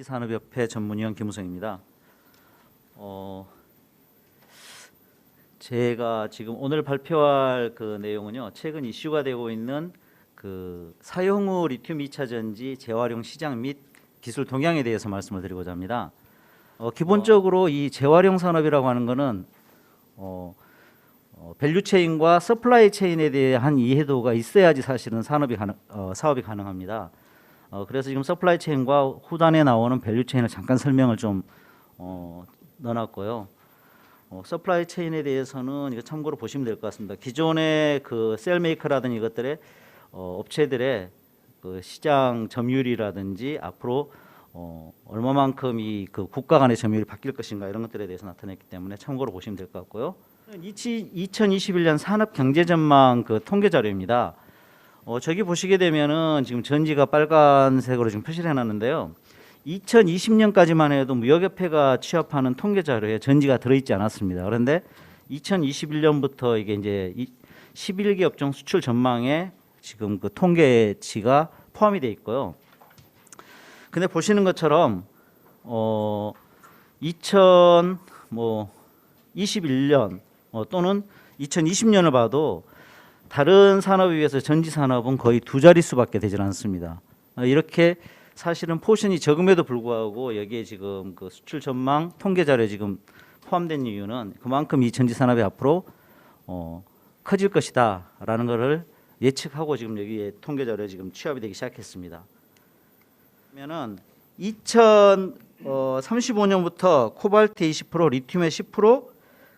전지산업협회 전문위원 김우성입니다. 제가 지금 오늘 발표할 그 내용은요, 최근 이슈가 되고 있는 그 사용 후 리튬 2차 전지 재활용 시장 및 기술 동향에 대해서 말씀을 드리고자 합니다. 기본적으로 이 재활용 산업이라고 하는 것은 밸류 체인과 서플라이 체인에 대한 이해도가 있어야지 사실은 사업이 가능합니다. 그래서 지금 서플라이 체인과 후단에 나오는 밸류 체인을 잠깐 설명을 좀 넣어놨고요. 서플라이 체인에 대해서는 이거 참고로 보시면 될 것 같습니다. 기존의 그 셀메이커라든지 이것들의 업체들의 그 시장 점유율이라든지 앞으로 얼마만큼 이 그 국가 간의 점유율이 바뀔 것인가 이런 것들에 대해서 나타냈기 때문에 참고로 보시면 될 것 같고요. 2021년 산업경제전망 그 통계 자료입니다. 저기 보시게 되면은 지금 전지가 빨간색으로 지금 표시를 해놨는데요. 2020년까지만 해도 무역협회가 취합하는 통계 자료에 전지가 들어있지 않았습니다. 그런데 2021년부터 이게 이제 11개 업종 수출 전망에 지금 그 통계치가 포함이 되어 있고요. 근데 보시는 것처럼 2021년 또는 2020년을 봐도 다른 산업에 비해서 전지 산업은 거의 두 자릿수밖에 되질 않습니다. 이렇게 사실은 포션이 적음에도 불구하고 여기에 지금 그 수출 전망 통계 자료에 지금 포함된 이유는 그만큼 이 전지 산업이 앞으로 커질 것이다라는 것을 예측하고 지금 여기에 통계 자료에 지금 취합이 되기 시작했습니다. 그러면은 2035년부터 코발트 20%, 리튬의 10%,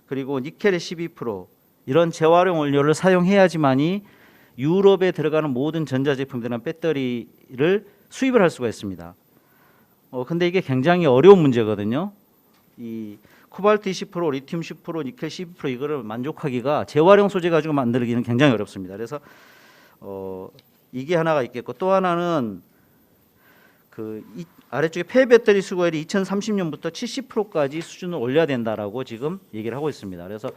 그리고 니켈의 12% 이런 재활용 원료를 사용해야지만이 유럽에 들어가는 모든 전자제품들이나 배터리를 수입을 할 수가 있습니다. 근데 이게 굉장히 어려운 문제거든요. 이 코발트 20%, 리튬 10%, 니켈 12% 이거를 만족하기가 재활용 소재 가지고 만들기는 굉장히 어렵습니다. 그래서 이게 하나가 있겠고, 또 하나는 이 아래쪽에 폐배터리 수거율이 2030년부터 70%까지 수준을 올려야 된다라고 지금 얘기를 하고 있습니다. 그래서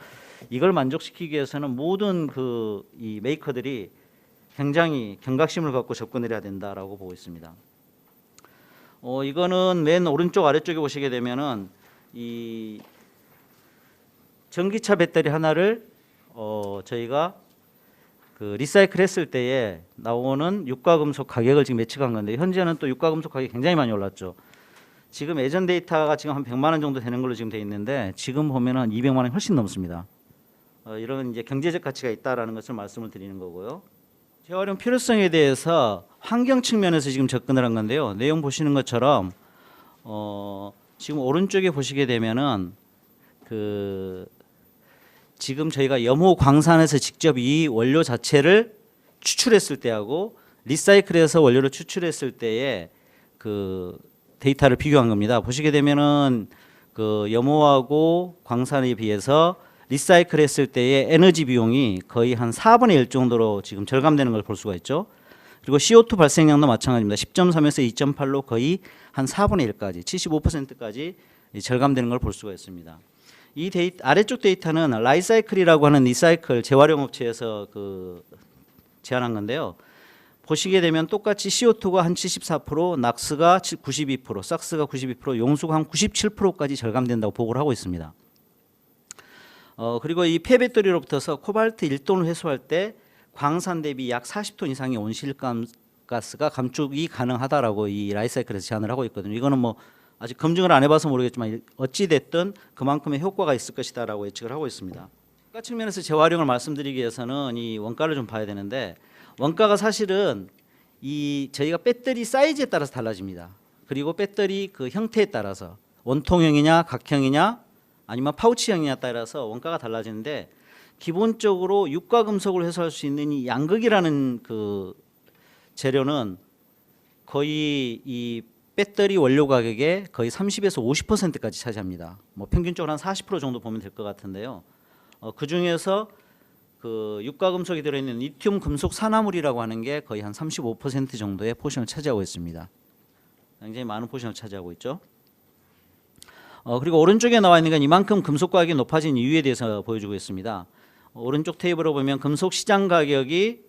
이걸 만족시키기 위해서는 모든 이 메이커들이 굉장히 경각심을 갖고 접근을 해야 된다라고 보고 있습니다. 이거는 맨 오른쪽 아래쪽에 보시게 되면은 이 전기차 배터리 하나를 저희가 그 리사이클 했을 때에 나오는 유가금속 가격을 지금 예측한 건데, 현재는 또 유가금속 가격이 굉장히 많이 올랐죠. 지금 예전 데이터가 지금 한 100만 원 정도 되는 걸로 지금 돼 있는데, 지금 보면은 200만 원이 훨씬 넘습니다. 이런 이제 경제적 가치가 있다라는 것을 말씀을 드리는 거고요. 재활용 필요성에 대해서 환경 측면에서 지금 접근을 한 건데요. 내용 보시는 것처럼 지금 오른쪽에 보시게 되면은 지금 저희가 염호 광산에서 직접 이 원료 자체를 추출했을 때하고 리사이클해서 원료를 추출했을 때의 그 데이터를 비교한 겁니다. 보시게 되면은 그 염호하고 광산에 비해서 리사이클했을 때의 에너지 비용이 거의 한 4분의 1 정도로 지금 절감되는 걸 볼 수가 있죠. 그리고 CO2 발생량도 마찬가지입니다. 10.3에서 2.8로 거의 한 4분의 1까지 75%까지 절감되는 걸 볼 수가 있습니다. 이 아래쪽 데이터는 라이사이클이라고 하는 리사이클 재활용 업체에서 제안한 건데요. 보시게 되면 똑같이 CO2가 한 74%, 낙스가 92%, 삭스가 92%, 용수가 한 97%까지 절감된다고 보고를 하고 있습니다. 그리고 이 폐배터리로부터서 코발트 1톤을 회수할 때 광산 대비 약 40톤 이상의 온실가스가 감축이 가능하다라고 이 라이사이클에서 제안을 하고 있거든요. 이거는 뭐 아직 검증을 안 해봐서 모르겠지만 어찌 됐든 그만큼의 효과가 있을 것이다라고 예측을 하고 있습니다. 원가 측면에서 재활용을 말씀드리기 위해서는 이 원가를 좀 봐야 되는데, 원가가 사실은 저희가 배터리 사이즈에 따라서 달라집니다. 그리고 배터리 그 형태에 따라서 원통형이냐 각형이냐 아니면 파우치형이냐에 따라서 원가가 달라지는데, 기본적으로 유가금속을 회수할 수 있는 이 양극이라는 그 재료는 거의 이 배터리 원료 가격의 거의 30에서 50%까지 차지합니다. 뭐 평균적으로 한 40% 정도 보면 될 것 같은데요. 그 중에서 그 유가금속이 들어있는 리튬 금속 산화물이라고 하는 게 거의 한 35% 정도의 포션을 차지하고 있습니다. 굉장히 많은 포션을 차지하고 있죠. 그리고 오른쪽에 나와 있는 건 이만큼 금속 가격이 높아진 이유에 대해서 보여주고 있습니다. 오른쪽 테이블을 보면 금속 시장 가격이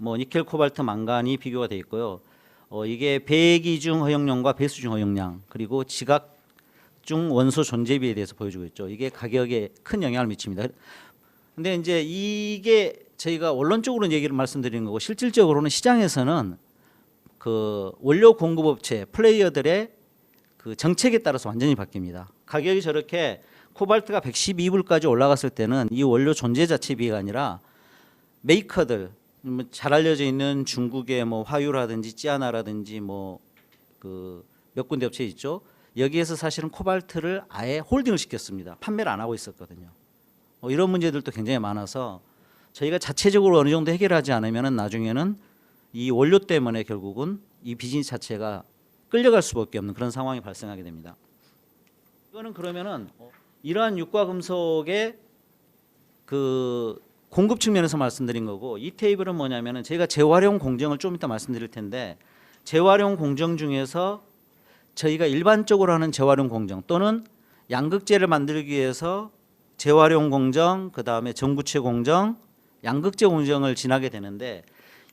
니켈, 코발트, 망간이 비교가 되어 있고요. 이게 배기중 허용량과 배수중 허용량 그리고 지각중 원소 존재비에 대해서 보여주고 있죠. 이게 가격에 큰 영향을 미칩니다. 근데 이제 이게 저희가 원론적으로는 얘기를 말씀드리는 거고 실질적으로는 시장에서는 그 원료 공급업체 플레이어들의 그 정책에 따라서 완전히 바뀝니다. 가격이 저렇게 코발트가 112불까지 올라갔을 때는 이 원료 존재 자체 비가 아니라 메이커들 잘 알려져 있는 중국의 뭐 화유라든지 찌아나라든지 뭐 그 몇 군데 업체 있죠. 여기에서 사실은 코발트를 아예 홀딩을 시켰습니다. 판매를 안 하고 있었거든요. 이런 문제들도 굉장히 많아서 저희가 자체적으로 어느 정도 해결하지 않으면 나중에는 이 원료 때문에 결국은 이 비즈니스 자체가 끌려갈 수밖에 없는 그런 상황이 발생하게 됩니다. 이거는 그러면은 이러한 유가 금속의 그 공급 측면에서 말씀드린 거고 이 테이블은 뭐냐면은 제가 재활용 공정을 좀 이따 말씀드릴 텐데 재활용 공정 중에서 저희가 일반적으로 하는 재활용 공정 또는 양극재를 만들기 위해서 재활용 공정 그다음에 전구체 공정 양극재 공정을 지나게 되는데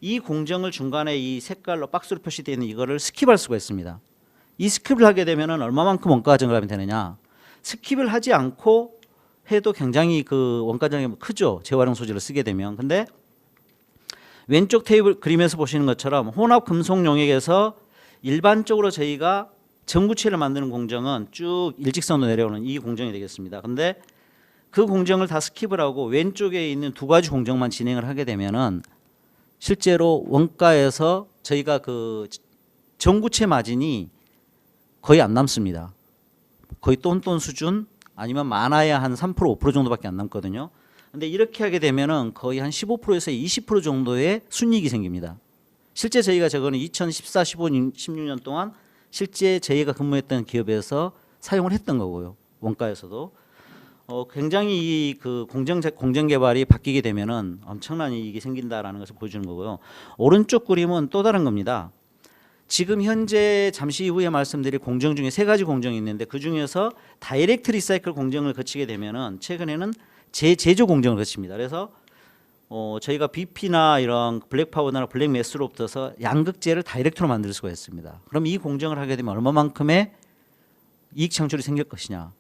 이 공정을 중간에 이 색깔로 박스로 표시되어 있는 이거를 스킵할 수가 있습니다. 이 스킵을 하게 되면은 얼마만큼 원가가 증가하면 되느냐? 스킵을 하지 않고 해도 굉장히 그 원가 증가가 크죠. 재활용 소재를 쓰게 되면. 근데 왼쪽 테이블 그림에서 보시는 것처럼 혼합 금속 용액에서 일반적으로 저희가 전구체를 만드는 공정은 쭉 일직선으로 내려오는 이 공정이 되겠습니다. 근데 그 공정을 다 스킵을 하고 왼쪽에 있는 두 가지 공정만 진행을 하게 되면은 실제로 원가에서 저희가 그 전구체 마진이 거의 안 남습니다. 거의 똔똔 수준 아니면 많아야 한 3% 5% 정도밖에 안 남거든요. 근데 이렇게 하게 되면은 거의 한 15%에서 20% 정도의 순이익이 생깁니다. 실제 저희가 저거는 2014, 15, 16년 동안 실제 저희가 근무했던 기업에서 사용을 했던 거고요. 원가에서도 굉장히 그 공정 개발이 바뀌게 되면은 엄청난 이익이 생긴다라는 것을 보여주는 거고요. 오른쪽 그림은 또 다른 겁니다. 지금 현재 잠시 후에 말씀드릴 공정 중에 세 가지 공정이 있는데 그 중에서 다이렉트 리사이클 공정을 거치게 되면은 최근에는 재제조 공정을 거칩니다. 그래서 저희가 BP나 이런 블랙 파우더나 블랙 매스로부터서 양극재를 다이렉트로 만들 수가 있습니다. 그럼 이 공정을 하게 되면 얼마만큼의 이익 창출이 생길 것이냐?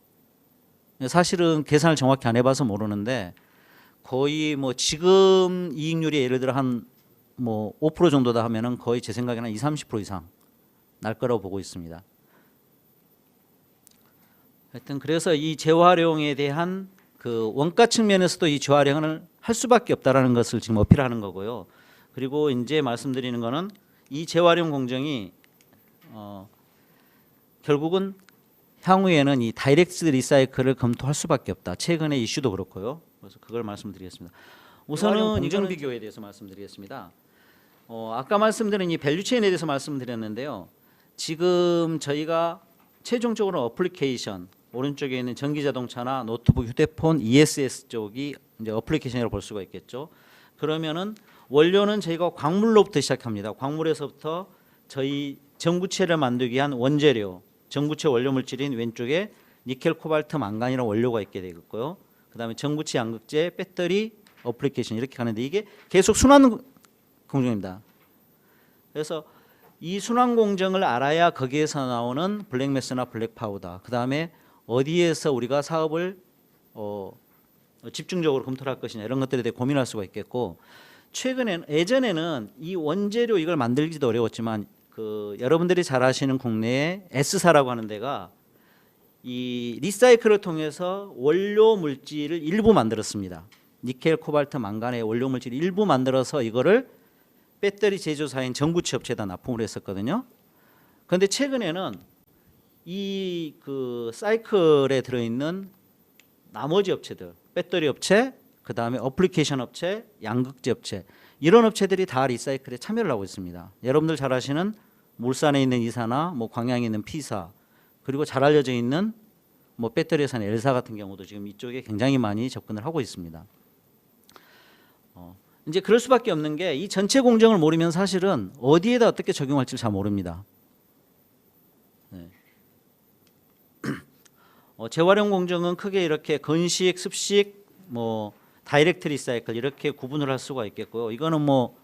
사실은 계산을 정확히 안 해봐서 모르는데 거의 뭐 지금 이익률이 예를 들어 한 뭐 5% 정도다 하면은 거의 제 생각에는 한 20-30% 이상 날 거라고 보고 있습니다. 하여튼 그래서 이 재활용에 대한 그 원가 측면에서도 이 재활용을 할 수밖에 없다라는 것을 지금 어필하는 거고요. 그리고 이제 말씀드리는 거는 이 재활용 공정이 결국은 향후에는 이 다이렉트 리사이클을 검토할 수밖에 없다. 최근의 이슈도 그렇고요. 그래서 그걸 말씀드리겠습니다. 우선은 공정 비교에 대해서 말씀드리겠습니다. 아까 말씀드린 이 밸류체인에 대해서 말씀드렸는데요. 지금 저희가 최종적으로 어플리케이션 오른쪽에 있는 전기 자동차나 노트북, 휴대폰, ESS 쪽이 이제 어플리케이션이라고 볼 수가 있겠죠. 그러면은 원료는 저희가 광물로부터 시작합니다. 광물에서부터 저희 전구체를 만들기 위한 원재료, 전구체 원료 물질인 왼쪽에 니켈, 코발트, 망간이라는 원료가 있게 되겠고요. 그다음에 전구체, 양극재, 배터리, 어플리케이션 이렇게 가는데 이게 계속 순환 공정입니다. 그래서 이 순환 공정을 알아야 거기에서 나오는 블랙매스나 블랙 파우더, 그다음에 어디에서 우리가 사업을 집중적으로 검토를 할 것이냐 이런 것들에 대해 고민할 수가 있겠고 예전에는 이 원재료 이걸 만들기도 어려웠지만 그 여러분들이 잘 아시는 국내에 S사라고 하는 데가 이 리사이클을 통해서 원료 물질을 일부 만들었습니다. 니켈, 코발트, 망간의 원료 물질 일부 만들어서 이거를 배터리 제조사인 전구체 업체에다 납품을 했었거든요. 그런데 최근에는 이 그 사이클에 들어있는 나머지 업체들, 배터리 업체, 그 다음에 어플리케이션 업체, 양극재 업체 이런 업체들이 다 리사이클에 참여를 하고 있습니다. 여러분들 잘 아시는 물산에 있는 이사나 뭐 광양에 있는 P사 그리고 잘 알려져 있는 뭐 배터리 회사는 L사 같은 경우도 지금 이쪽에 굉장히 많이 접근을 하고 있습니다. 이제 그럴 수밖에 없는 게 이 전체 공정을 모르면 사실은 어디에다 어떻게 적용할지를 잘 모릅니다. 네. 재활용 공정은 크게 이렇게 건식, 습식, 뭐 다이렉트 리사이클 이렇게 구분을 할 수가 있겠고요. 이거는 뭐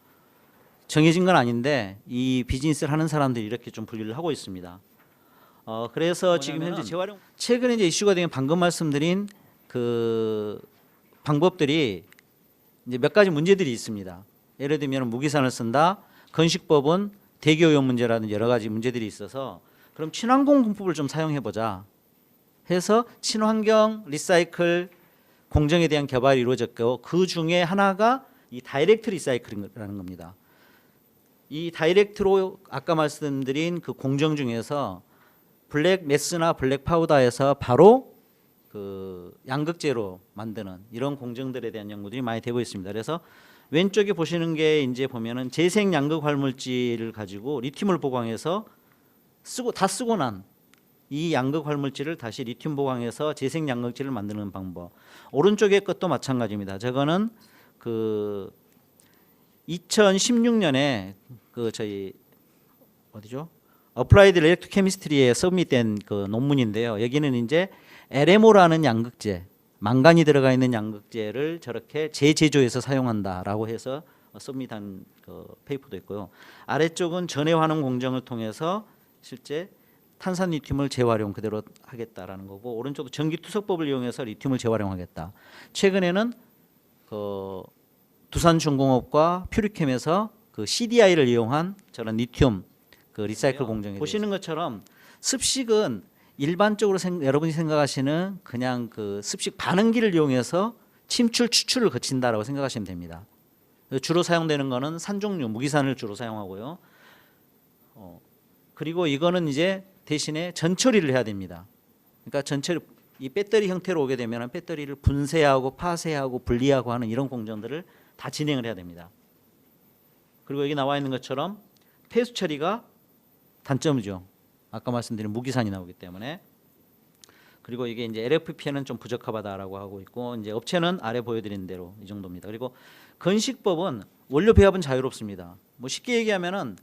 정해진 건 아닌데 이 비즈니스를 하는 사람들이 이렇게 좀 분류를 하고 있습니다. 그래서 지금 현재 재활용 최근에 이제 이슈가 된 방금 말씀드린 그 방법들이 이제 몇 가지 문제들이 있습니다. 예를 들면 무기산을 쓴다. 건식법은 대기오염 문제라든지 여러 가지 문제들이 있어서 그럼 친환경 공법을 좀 사용해 보자 해서 친환경 리사이클 공정에 대한 개발이 이루어졌고 그 중에 하나가 이 다이렉트 리사이클이라는 겁니다. 이 다이렉트로 아까 말씀드린 그 공정 중에서 블랙 매스나 블랙 파우더에서 바로 그 양극재로 만드는 이런 공정들에 대한 연구들이 많이 되고 있습니다. 그래서 왼쪽에 보시는 게 이제 보면은 재생 양극 활물질을 가지고 리튬을 보강해서 쓰고 난 이 양극 활물질을 다시 리튬 보강해서 재생 양극재를 만드는 방법. 오른쪽의 것도 마찬가지입니다. 저거는 그 2016년에 그 저희 어디죠? 어플라이드 일렉트로케미스트리에 서밋된 그 논문인데요. 여기는 이제 LMO라는 양극재, 망간이 들어가 있는 양극재를 저렇게 재제조해서 사용한다라고 해서 서밋한 그 페이퍼도 있고요. 아래쪽은 전해 환원 공정을 통해서 실제 탄산 리튬을 재활용 그대로 하겠다라는 거고, 오른쪽도 전기 투석법을 이용해서 리튬을 재활용하겠다. 최근에는 그 두산중공업과 퓨리캠에서 그 CDI를 이용한 저런 리튬 그 리사이클 공정에 보시는 것처럼 습식은 일반적으로 여러분이 생각하시는 그냥 그 습식 반응기를 이용해서 침출 추출을 거친다라고 생각하시면 됩니다. 주로 사용되는 거는 산종류 무기산을 주로 사용하고요. 그리고 이거는 이제 대신에 전처리를 해야 됩니다. 그러니까 전처리 이 배터리 형태로 오게 되면 배터리를 분쇄하고 파쇄하고 분리하고 하는 이런 공정들을 다 진행을 해야 됩니다. 그리고 여기 나와 있는 것처럼 폐수 처리가 단점이죠. 아까 말씀드린 무기산이 나오기 때문에. 그리고 이게 이제 LFP는 좀 부적합하다라고 하고 있고, 이제 업체는 아래 보여드린 대로 이 정도입니다. 그리고 건식법은 원료 배합은 자유롭습니다. 뭐 쉽게 얘기하면은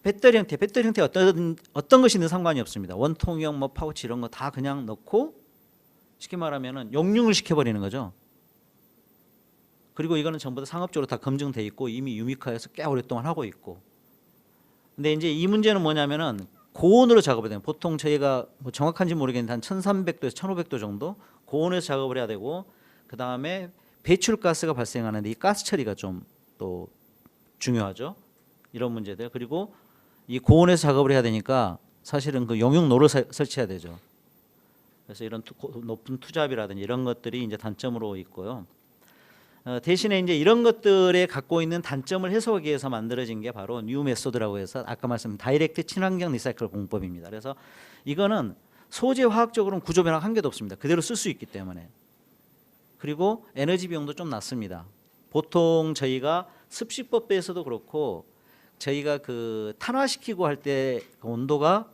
배터리 형태 어떤 것이든 상관이 없습니다. 원통형 뭐 파우치 이런 거 다 그냥 넣고 쉽게 말하면은 용융을 시켜버리는 거죠. 그리고 이거는 전부 다 상업적으로 다 검증돼 있고 이미 유미카에서 꽤 오랫동안 하고 있고. 근데 이제 이 문제는 뭐냐면은 고온으로 작업을 해요. 보통 저희가 뭐 정확한지 모르겠는데 한 1300도에서 1500도 정도 고온에서 작업을 해야 되고, 그 다음에 배출가스가 발생하는데 이 가스 처리가 좀 또 중요하죠. 이런 문제들. 그리고 이 고온에서 작업을 해야 되니까 사실은 그 용융로를 설치해야 되죠. 그래서 이런 높은 투잡이라든지 이런 것들이 이제 단점으로 있고요. 대신에 이제 이런 것들에 갖고 있는 단점을 해소하기 위해서 만들어진 게 바로 뉴 메소드라고 해서 아까 말씀드린 다이렉트 친환경 리사이클 공법입니다. 그래서 이거는 소재 화학적으로는 구조 변화가 한 개도 없습니다. 그대로 쓸 수 있기 때문에. 그리고 에너지 비용도 좀 낮습니다. 보통 저희가 습식법에서도 그렇고 저희가 그 탄화시키고 할 때 온도가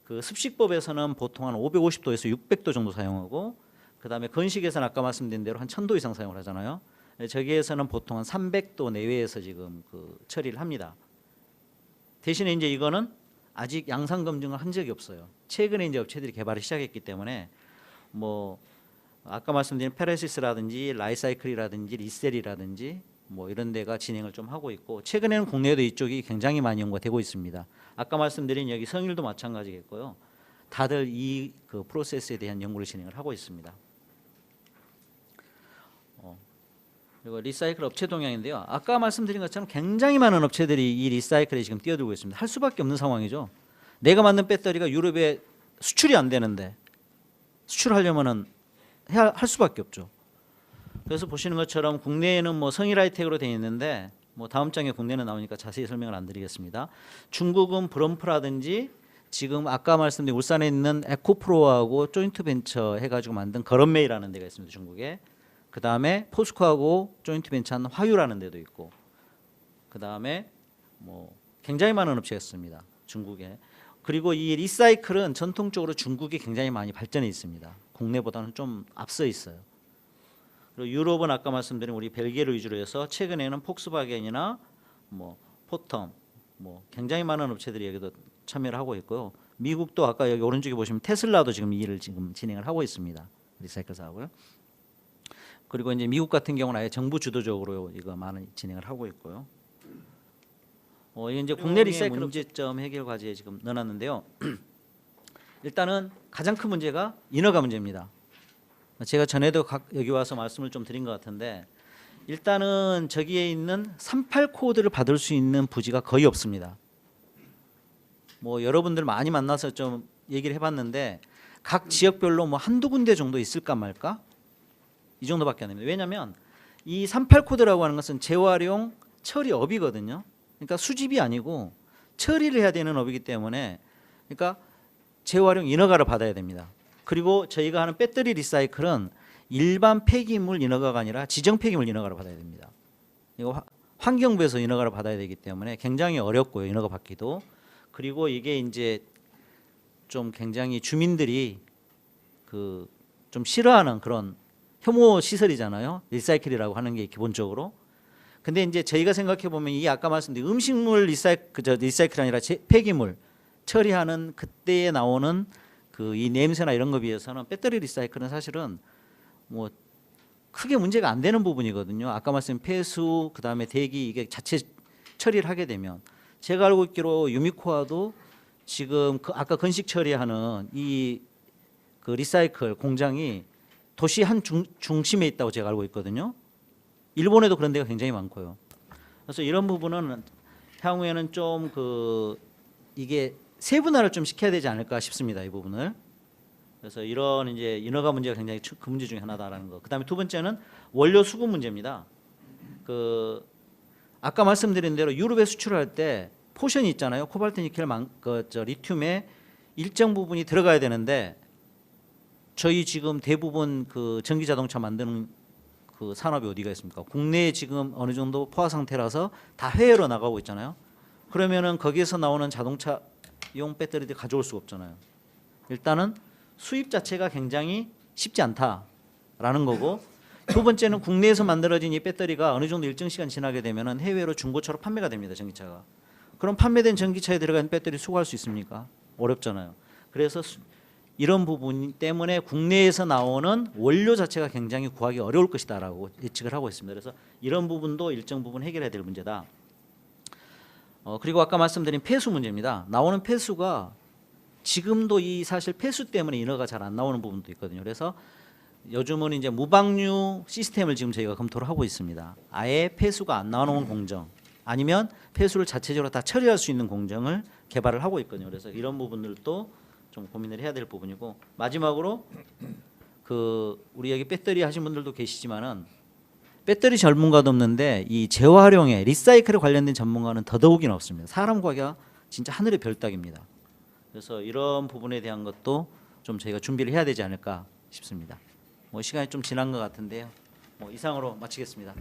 그 습식법에서는 보통 한 550도에서 600도 정도 사용하고, 그 다음에 건식에서는 아까 말씀드린 대로 한 1000도 이상 사용을 하잖아요. 저기에서는 보통 한 300도 내외에서 지금 그 처리를 합니다. 대신에 이제 이거는 아직 양산 검증을 한 적이 없어요. 최근에 이제 업체들이 개발을 시작했기 때문에 뭐 아까 말씀드린 페레시스라든지 라이사이클이라든지 리셀이라든지 뭐 이런 데가 진행을 좀 하고 있고, 최근에는 국내에도 이쪽이 굉장히 많이 연구가 되고 있습니다. 아까 말씀드린 여기 성일도 마찬가지겠고요. 다들 이 그 프로세스에 대한 연구를 진행을 하고 있습니다. 그리고 리사이클 업체 동향인데요. 아까 말씀드린 것처럼 굉장히 많은 업체들이 이 리사이클에 지금 뛰어들고 있습니다. 할 수밖에 없는 상황이죠. 내가 만든 배터리가 유럽에 수출이 안 되는데 수출하려면은 할 수밖에 없죠. 그래서 보시는 것처럼 국내에는 뭐 성일하이텍으로 되어 있는데 뭐 다음 장에 국내는 나오니까 자세히 설명을 안 드리겠습니다. 중국은 브럼프라든지 지금 아까 말씀드린 울산에 있는 에코프로하고 조인트 벤처 해가지고 만든 거런메이라는 데가 있습니다. 중국에. 그 다음에 포스코하고 조인트 벤처한 화유라는 데도 있고, 그 다음에 뭐 굉장히 많은 업체가 있습니다. 중국에. 그리고 이 리사이클은 전통적으로 중국이 굉장히 많이 발전해 있습니다. 국내보다는 좀 앞서 있어요. 그리고 유럽은 아까 말씀드린 우리 벨기에를 위주로 해서 최근에는 폭스바겐이나 뭐 포텀 뭐 굉장히 많은 업체들이 여기도 참여를 하고 있고요. 미국도 아까 여기 오른쪽에 보시면 테슬라도 지금 이 일을 지금 진행을 하고 있습니다. 리사이클 사업을. 그리고 이제 미국 같은 경우는 아예 정부 주도적으로 이거 많이 진행을 하고 있고요. 이게 이제 국내 리사이클 문제점 해결 과제에 지금 넣어놨는데요. 일단은 가장 큰 문제가 인허가 문제입니다. 제가 전에도 여기 와서 말씀을 좀 드린 것 같은데 일단은 저기에 있는 38 코드를 받을 수 있는 부지가 거의 없습니다. 뭐 여러분들 많이 만나서 좀 얘기를 해봤는데 각 지역별로 뭐 한두 군데 정도 있을까 말까 이 정도밖에 안 됩니다. 왜냐하면 이 38 코드라고 하는 것은 재활용 처리 업이거든요. 그러니까 수집이 아니고 처리를 해야 되는 업이기 때문에 그러니까 재활용 인허가를 받아야 됩니다. 그리고 저희가 하는 배터리 리사이클은 일반 폐기물 인허가가 아니라 지정 폐기물 인허가를 받아야 됩니다. 이거 환경부에서 인허가를 받아야 되기 때문에 굉장히 어렵고요. 인허가 받기도. 그리고 이게 이제 좀 굉장히 주민들이 그 좀 싫어하는 그런 혐오 시설이잖아요. 리사이클이라고 하는 게 기본적으로. 근데 이제 저희가 생각해 보면 이게 아까 말씀드린 음식물 리사이클이 아니라 폐기물 처리하는 그때에 나오는 그 이 냄새나 이런 거 비해서는 배터리 리사이클은 사실은 뭐 크게 문제가 안 되는 부분이거든요. 아까 말씀드린 폐수 그다음에 대기 이게 자체 처리를 하게 되면 제가 알고 있기로 유미코아도 지금 아까 건식 처리하는 이 그 리사이클 공장이 도시 한 중심에 있다고 제가 알고 있거든요. 일본에도 그런 데가 굉장히 많고요. 그래서 이런 부분은 향후에는 좀 이게 세분화를 좀 시켜야 되지 않을까 싶습니다. 이 부분을. 그래서 이런 이제 인허가 문제가 굉장히 큰 문제 중에 하나다라는 거. 그다음에 두 번째는 원료 수급 문제입니다. 아까 말씀드린 대로 유럽에 수출할 때 포션이 있잖아요. 코발트, 니켈, 리튬의 일정 부분이 들어가야 되는데 저희 지금 대부분 그 전기 자동차 만드는 그 산업이 어디가 있습니까? 국내에 지금 어느 정도 포화 상태라서 다 해외로 나가고 있잖아요. 그러면은 거기에서 나오는 자동차용 배터리들 가져올 수가 없잖아요. 일단은 수입 자체가 굉장히 쉽지 않다라는 거고, 두 번째는 국내에서 만들어진 이 배터리가 어느 정도 일정 시간 지나게 되면은 해외로 중고차로 판매가 됩니다. 전기차가. 그럼 판매된 전기차에 들어간 배터리 수거할 수 있습니까? 어렵잖아요. 그래서 이런 부분 때문에 국내에서 나오는 원료 자체가 굉장히 구하기 어려울 것이다라고 예측을 하고 있습니다. 그래서 이런 부분도 일정 부분 해결해야 될 문제다. 그리고 아까 말씀드린 폐수 문제입니다. 나오는 폐수가 지금도 이 사실 폐수 때문에 인허가 잘 안 나오는 부분도 있거든요. 그래서 요즘은 이제 무방류 시스템을 지금 저희가 검토를 하고 있습니다. 아예 폐수가 안 나오는 공정 아니면 폐수를 자체적으로 다 처리할 수 있는 공정을 개발을 하고 있거든요. 그래서 이런 부분들도 좀 고민을 해야 될 부분이고, 마지막으로 우리 여기 배터리 하신 분들도 계시지만은 배터리 전문가도 없는데 이 재활용에 리사이클에 관련된 전문가는 더더욱이나 없습니다. 사람 구하기가 진짜 하늘의 별 따기입니다. 그래서 이런 부분에 대한 것도 좀 저희가 준비를 해야 되지 않을까 싶습니다. 뭐 시간이 좀 지난 것 같은데요. 이상으로 마치겠습니다.